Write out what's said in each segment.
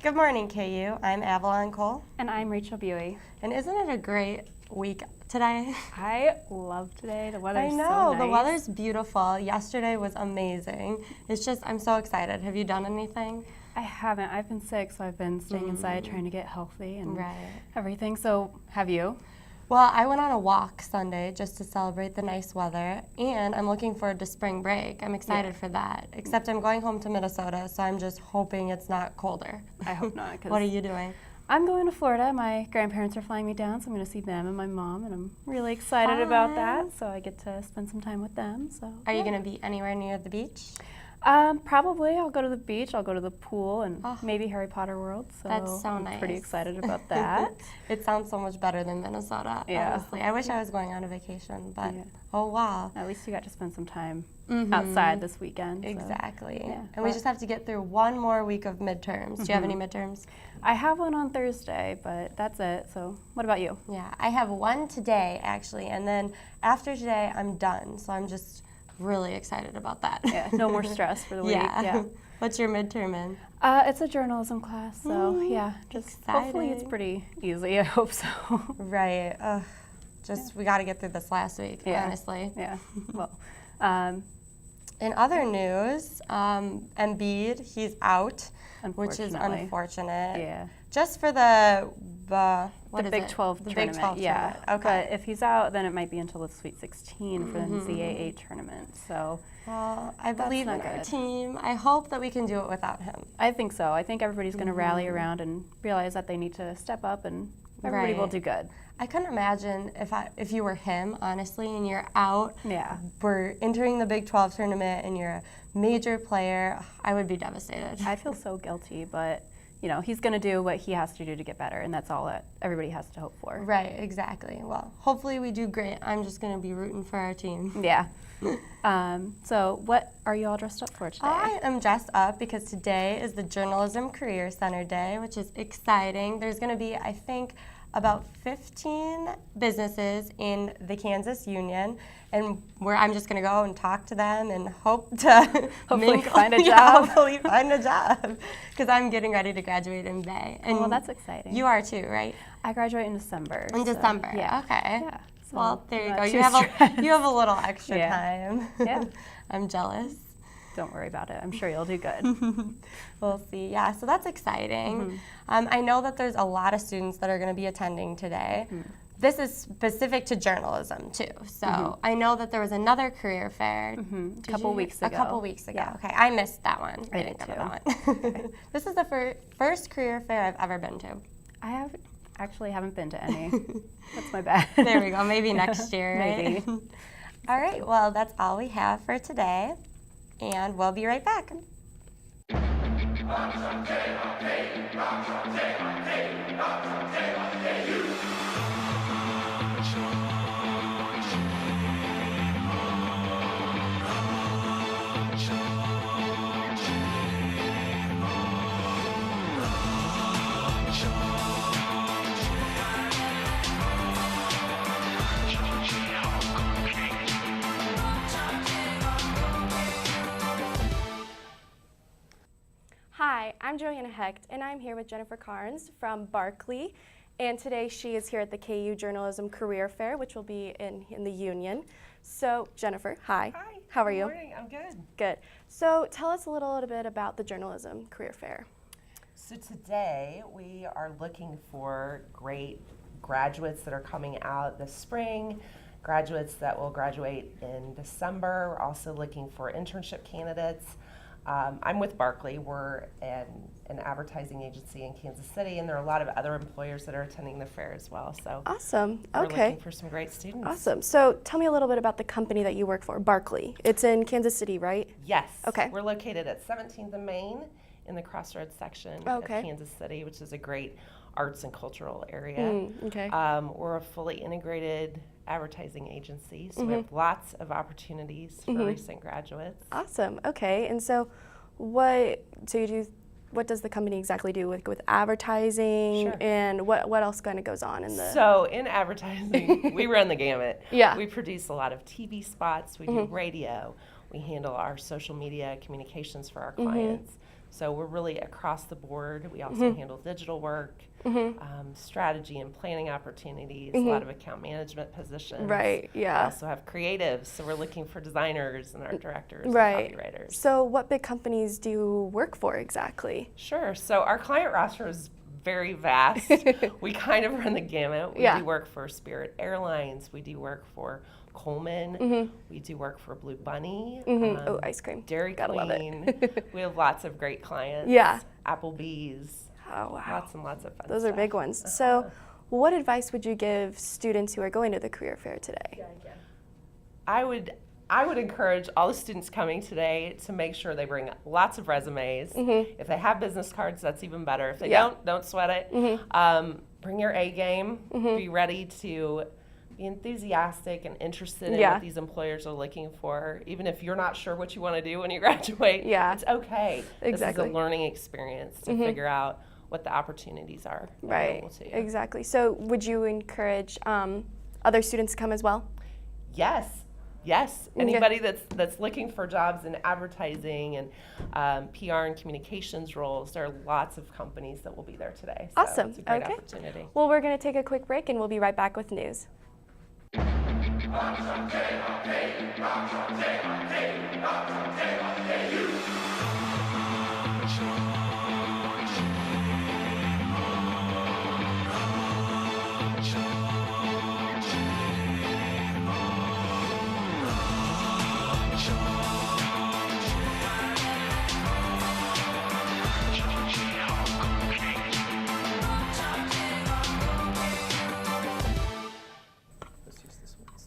Good morning, KU. I'm Avalon Cole. And I'm Rachel Buey. And isn't it a great week today? I love today. The weather's so nice. I know, the weather's beautiful. Yesterday was amazing. It's just, I'm so excited. Have you done anything? I haven't. I've been sick, so I've been staying inside trying to get healthy and Right. everything. So, have you? Well, I went on a walk Sunday just to celebrate the nice weather, and I'm looking forward to spring break. I'm excited for that, except I'm going home to Minnesota, so I'm just hoping it's not colder. I hope not. 'Cause What are you doing? I'm going to Florida. My grandparents are flying me down, so I'm going to see them and my mom, and I'm really excited about that. So I get to spend some time with them. So. Are you going to be anywhere near the beach? Probably. I'll go to the beach. I'll go to the pool and maybe Harry Potter World. So That's so I'm nice. pretty excited about that. It sounds so much better than Minnesota, honestly. I wish I was going on a vacation, but oh wow. At least you got to spend some time outside this weekend. So. Exactly. Yeah. And we just have to get through one more week of midterms. Do you have any midterms? I have one on Thursday, but that's it. So what about you? Yeah, I have one today actually, and then after today I'm done. So I'm just really excited about that. Yeah, no more stress for the week. Yeah. What's your midterm in? It's a journalism class, so yeah, just hopefully it's pretty easy. I hope so. Right. We got to get through this last week, honestly. Yeah. Well, in other news, Embiid, he's out, which is unfortunate. Yeah. Just for the Big 12 tournament. Big 12 yeah. tournament. Okay. But if he's out, then it might be until the Sweet 16 for the NCAA tournament. So. Well, I believe in our team. I hope that we can do it without him. I think so. I think everybody's going to rally around and realize that they need to step up, and everybody will do good. I couldn't imagine if you were him, honestly, and you're out. Yeah. We're entering the Big 12 tournament, and you're a major player. I would be devastated. I feel so guilty, but you know, he's going to do what he has to do to get better, and that's all that everybody has to hope for. Right, exactly. Well, hopefully we do great. I'm just going to be rooting for our team. Yeah. So what are you all dressed up for today? I am dressed up because today is the Journalism Career Center Day, which is exciting. There's going to be, I think, about 15 businesses in the Kansas Union, and I'm just going to go and talk to them and hope to hopefully find a job. Hopefully find a job, because I'm getting ready to graduate in May. And well, that's exciting. You are too, right? I graduate in December. In December, yeah. Okay. Yeah. So well, there you go. You have a little extra time. Yeah. I'm jealous. Don't worry about it. I'm sure you'll do good. We'll see. Yeah, so that's exciting. I know that there's a lot of students that are going to be attending today. This is specific to journalism, too. So I know that there was another career fair a couple weeks ago. Yeah. Okay, I missed that one. I didn't go too. to that one. This is the first career fair I've ever been to. I actually haven't been to any. That's my bad. There we go. Maybe next year, right? Maybe. All right. Well, that's all we have for today, and we'll be right back. Hi, I'm Joanna Hecht, and I'm here with Jennifer Karns from Barkley. And today she is here at the KU Journalism Career Fair, which will be in the Union. So, Jennifer, hi. Hi. How are you? Good morning. I'm good. Good. So, tell us a little bit about the Journalism Career Fair. So today we are looking for great graduates that are coming out this spring, graduates that will graduate in December. We're also looking for internship candidates. I'm with Barkley. We're an advertising agency in Kansas City, and there are a lot of other employers that are attending the fair as well. So awesome. We're Okay. looking for some great students. Awesome. So tell me a little bit about the company that you work for, Barkley. It's in Kansas City, right? Yes. Okay. We're located at 17th and Main in the Crossroads section of Kansas City, which is a great arts and cultural area. Okay. We're a fully integrated advertising agency, so we have lots of opportunities for recent graduates. Awesome. Okay. And so what does the company exactly do with advertising? Sure. And what else kind of goes on in the So in advertising, we run the gamut. Yeah. We produce a lot of TV spots, we do radio, We handle our social media communications for our clients. So we're really across the board. We also handle digital work, strategy and planning opportunities, a lot of account management positions. Right, yeah. We also have creatives, so we're looking for designers and art directors Right. and copywriters. So what big companies do you work for exactly? Sure. So our client roster is very vast. We kind of run the gamut. We Yeah. do work for Spirit Airlines. We do work for Coleman. We do work for Blue Bunny. Oh, ice cream. Dairy Gotta love it. Queen. We have lots of great clients. Yeah. Applebee's. Oh, wow. Lots and lots of fun Those are stuff. big ones. So what advice would you give students who are going to the career fair today? I would encourage all the students coming today to make sure they bring lots of resumes. If they have business cards, that's even better. If they don't sweat it. Bring your A game. Be ready to be enthusiastic and interested in what these employers are looking for. Even if you're not sure what you want to do when you graduate, it's okay. Exactly. This is a learning experience to figure out what the opportunities are available to you. Exactly. So would you encourage other students to come as well? Yes. Anybody that's looking for jobs in advertising and PR and communications roles, there are lots of companies that will be there today. So Awesome. it's a great Okay. opportunity. Well, we're going to take a quick break and we'll be right back with news.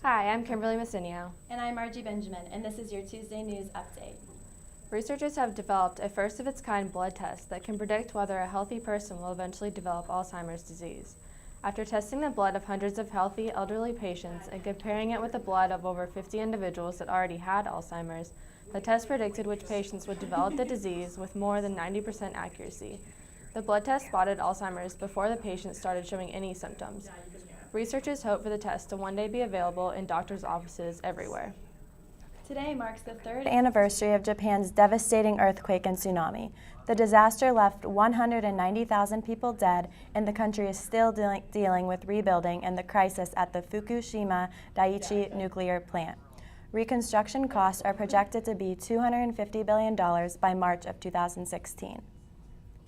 Hi, I'm Kimberly Messinio. And I'm Margie Benjamin, and this is your Tuesday News Update. Researchers have developed a first-of-its-kind blood test that can predict whether a healthy person will eventually develop Alzheimer's disease. After testing the blood of hundreds of healthy elderly patients and comparing it with the blood of over 50 individuals that already had Alzheimer's, the test predicted which patients would develop the disease with more than 90% accuracy. The blood test spotted Alzheimer's before the patient started showing any symptoms. Researchers hope for the test to one day be available in doctors' offices everywhere. Today marks the third anniversary of Japan's devastating earthquake and tsunami. The disaster left 190,000 people dead, and the country is still dealing with rebuilding and the crisis at the Fukushima Daiichi nuclear plant. Reconstruction costs are projected to be $250 billion by March of 2016.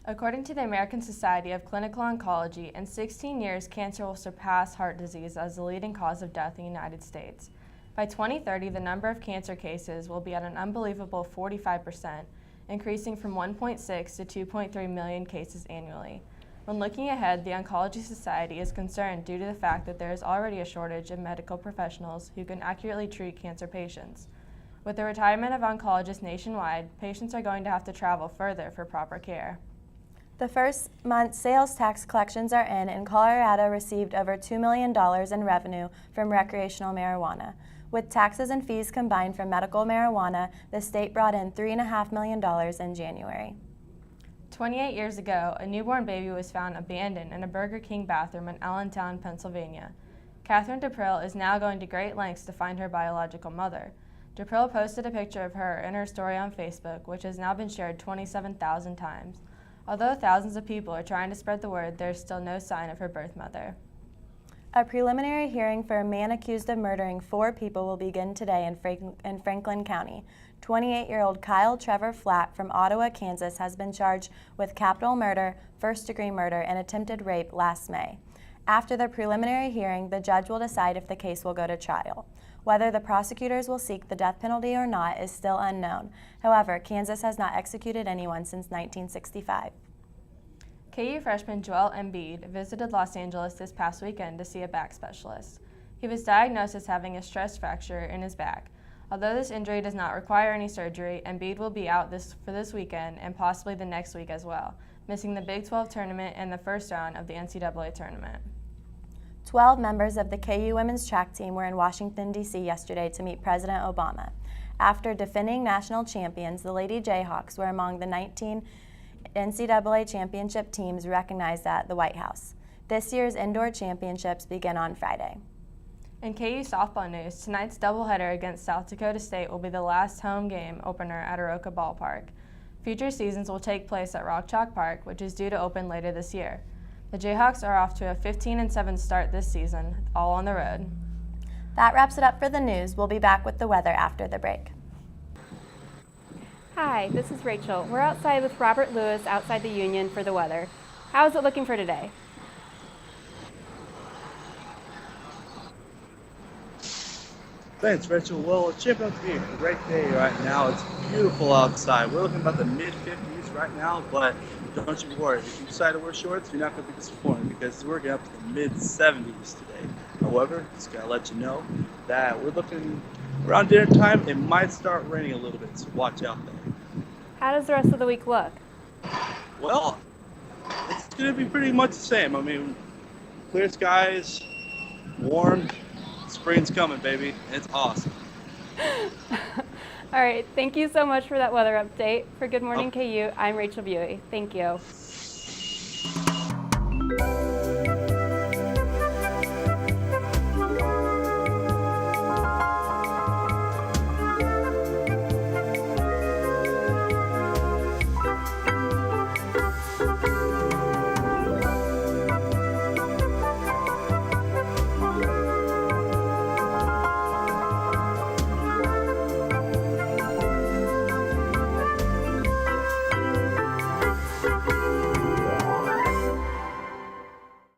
According to the American Society of Clinical Oncology, in 16 years, cancer will surpass heart disease as the leading cause of death in the United States. By 2030, the number of cancer cases will be at an unbelievable 45%, increasing from 1.6 to 2.3 million cases annually. When looking ahead, the Oncology Society is concerned due to the fact that there is already a shortage of medical professionals who can accurately treat cancer patients. With the retirement of oncologists nationwide, patients are going to have to travel further for proper care. The first month sales tax collections are in, and Colorado received over $2 million in revenue from recreational marijuana. With taxes and fees combined from medical marijuana, the state brought in $3.5 million in January. 28 years ago, a newborn baby was found abandoned in a Burger King bathroom in Allentown, Pennsylvania. Catherine DePrill is now going to great lengths to find her biological mother. DePrill posted a picture of her in her story on Facebook, which has now been shared 27,000 times. Although thousands of people are trying to spread the word, there is still no sign of her birth mother. A preliminary hearing for a man accused of murdering 4 people will begin today in Franklin County. 28-year-old Kyle Trevor Flatt from Ottawa, Kansas, has been charged with capital murder, first-degree murder, and attempted rape last May. After the preliminary hearing, the judge will decide if the case will go to trial. Whether the prosecutors will seek the death penalty or not is still unknown. However, Kansas has not executed anyone since 1965. KU freshman Joel Embiid visited Los Angeles this past weekend to see a back specialist. He was diagnosed as having a stress fracture in his back. Although this injury does not require any surgery, Embiid will be out for this weekend and possibly the next week as well, missing the Big 12 tournament and the first round of the NCAA tournament. 12 members of the KU women's track team were in Washington, D.C. yesterday to meet President Obama. After defending national champions, the Lady Jayhawks were among the 19 NCAA championship teams recognized at the White House. This year's indoor championships begin on Friday. In KU softball news, tonight's doubleheader against South Dakota State will be the last home game opener at Aroka Ballpark. Future seasons will take place at Rock Chalk Park, which is due to open later this year. The Jayhawks are off to a 15-7 start this season, all on the road. That wraps it up for the news. We'll be back with the weather after the break. Hi, this is Rachel. We're outside with Robert Lewis outside the Union for the weather. How is it looking for today? Thanks, Rachel. Well, it's shaping up to be a great day right now. It's beautiful outside. We're looking about the mid-50s right now, but don't you worry. If you decide to wear shorts, you're not going to be disappointed because we're getting up to the mid-70s today. However, just got to let you know that we're looking around dinner time. It might start raining a little bit, so watch out there. How does the rest of the week look? Well, it's going to be pretty much the same. I mean, clear skies, warm. Spring's coming, baby. It's awesome. All right, thank you so much for that weather update. For Good Morning KU, I'm Rachel Buey. Thank you.